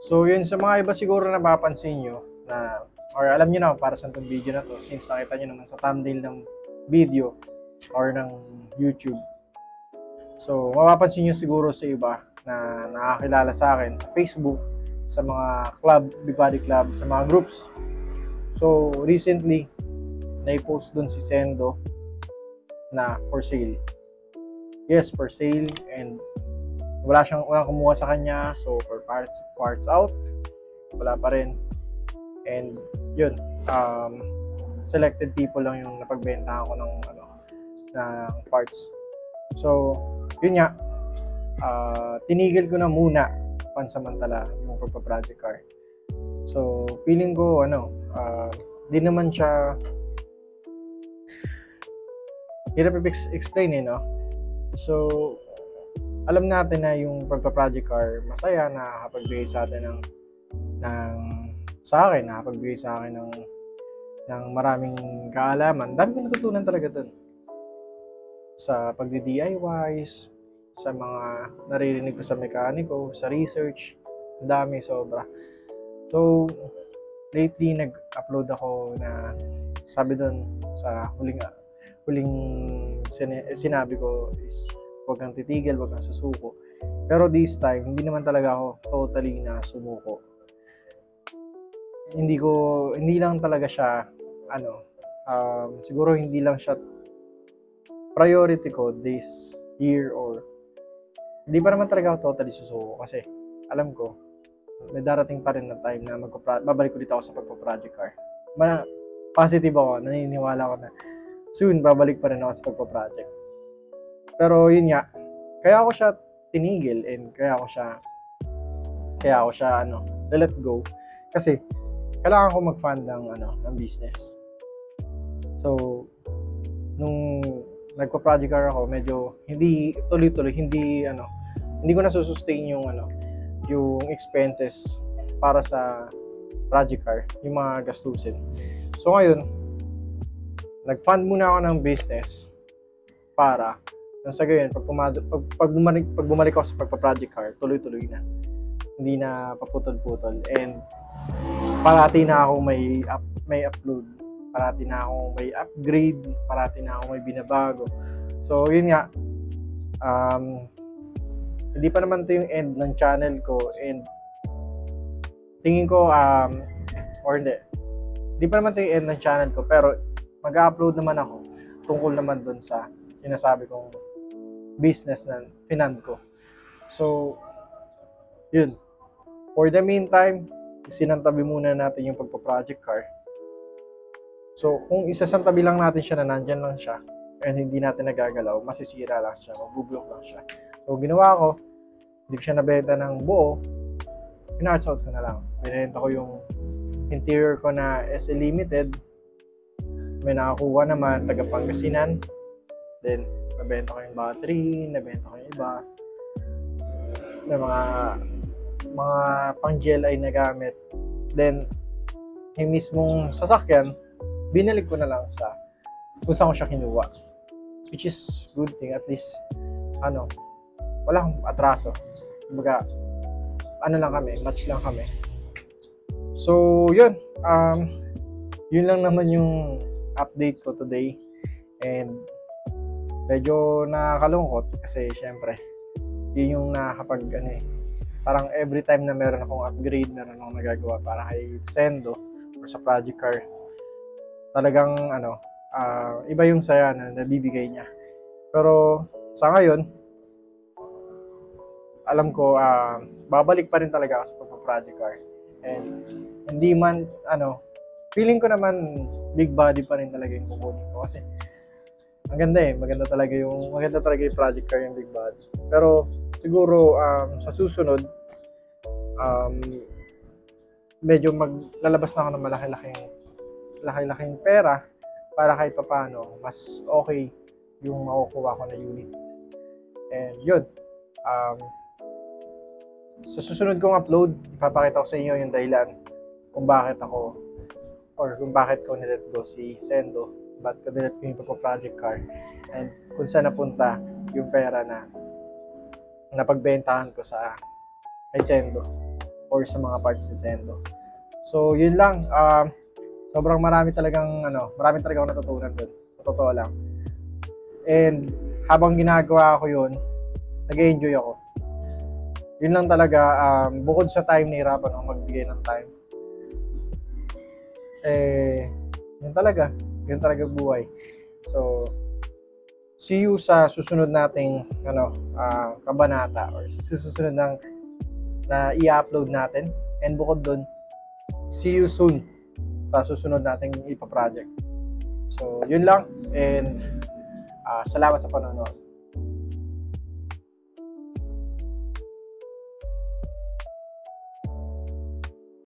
So yun, sa mga iba siguro na mapapansin nyo na, or alam nyo na para sa itong video na to, since nakita nyo naman sa thumbnail ng video or ng YouTube. So mapapansin nyo siguro sa iba na nakakilala sa akin sa Facebook, sa mga club, Big Body Club, sa mga groups. So recently, na-post dun si Sendo na for sale. Yes, for sale, and walang kumuha sa kanya, so for parts out, wala pa rin. And yun, selected people lang yung napagbenta ko ng parts. So yun nga, tinigil ko na muna pansamantala yung pagpa-project car. So feeling ko di naman siya hirap i-explain no. So alam natin na yung pagpa-project car masaya, nakakapagbigay sa atin nakakapagbigay sa akin ng maraming kaalaman. Dami ko natutunan talaga dun sa pagdi-DIYs, sa mga naririnig ko sa mekaniko, sa research. Dami, sobra. So lately nag-upload ako na sabi dun sa huling sinabi ko is huwag kang titigil, huwag kang susuko. Pero this time, hindi naman talaga ako totally na sumuko. Hindi lang talaga siya, siguro hindi lang siya priority ko this year, or hindi pa naman talaga ako totally susuko kasi alam ko, may darating pa rin na time na babalik ko dito ako sa pagpa-project car. Positive ako, naniniwala ako na soon babalik pa rin ako sa pagpa-project. Pero yun nga, kaya ako siya tinigil and kaya ako siya let go kasi kailangan ko mag-fund ng business. So nung nagpa-project car ako, medyo hindi tuloy-tuloy, hindi ko nasusustain yung expenses para sa project car, yung mga gastusin. So ngayon, nag-fund muna ako ng business para nang sa gayon, pag bumalik ako sa pagpa-project car, tuloy-tuloy na. Hindi na paputol-putol. And parati na ako may upload. Parati na ako may upgrade. Parati na ako may binabago. So, yun nga. Hindi pa naman to yung end ng channel ko. And tingin ko, hindi pa naman to yung end ng channel ko. Pero mag-upload naman ako tungkol naman dun sa sinasabi kong business na finand ko. So, yun. For the meantime, sinantabi muna natin yung pagpa-project car. So, kung isasantabi lang natin siya na nandyan lang siya and hindi natin nagagalaw, masisira lang siya, magbublock lang siya. So, ginawa ko, hindi ko siya nabenta ng buo, pinarts out ko na lang. Binenta ko yung interior ko na SE Limited. May nakakuha naman, taga Pangasinan. Then, nabenta ko yung battery, nabenta ko yung iba. May mga pang GLI na gamit. Then, yung mismong sasakyan, binalik ko na lang sa kung saan ko siya kinuha. Which is good thing, at least, walang atraso. Kumbaga, lang kami, match lang kami. So, yun. Yun lang naman yung update ko today. And, medyo nakakalungkot kasi syempre yun yung nakakapag parang every time na meron akong upgrade, meron akong nagagawa para kay Sendo or sa project car, talagang iba yung saya na nabibigay niya. Pero sa ngayon, alam ko babalik pa rin talaga ako sa pagpa-project car. And hindi man feeling ko naman big body pa rin talaga yung kukunin ko kasi maganda talaga yung project car, yung big body. Pero siguro sa susunod medyo maglalabas na ako ng malaki-laking pera para kahit papaano mas okay yung makukuha ko na unit. And yun, sa susunod kong upload, ipapakita ko sa inyo yung dahilan kung bakit ko nilet go si Sendo, ba't ko nilet ko yung project car, and kung saan napunta yung pera na napagbentahan ko sa kay Sendo. or sa mga parts ni Sendo. So, yun lang. Sobrang marami talagang ako natutunan doon. Sa totoo lang. And habang ginagawa ko yun, nag-enjoy ako. Yun lang talaga, bukod sa time, nahirapan ako magbigay ng time. Yun talaga buhay. So, see you sa susunod nating kabanata or sa susunod na i-upload natin. And bukod dun, see you soon sa susunod nating ipa-project. So, yun lang. And salamat sa panonood.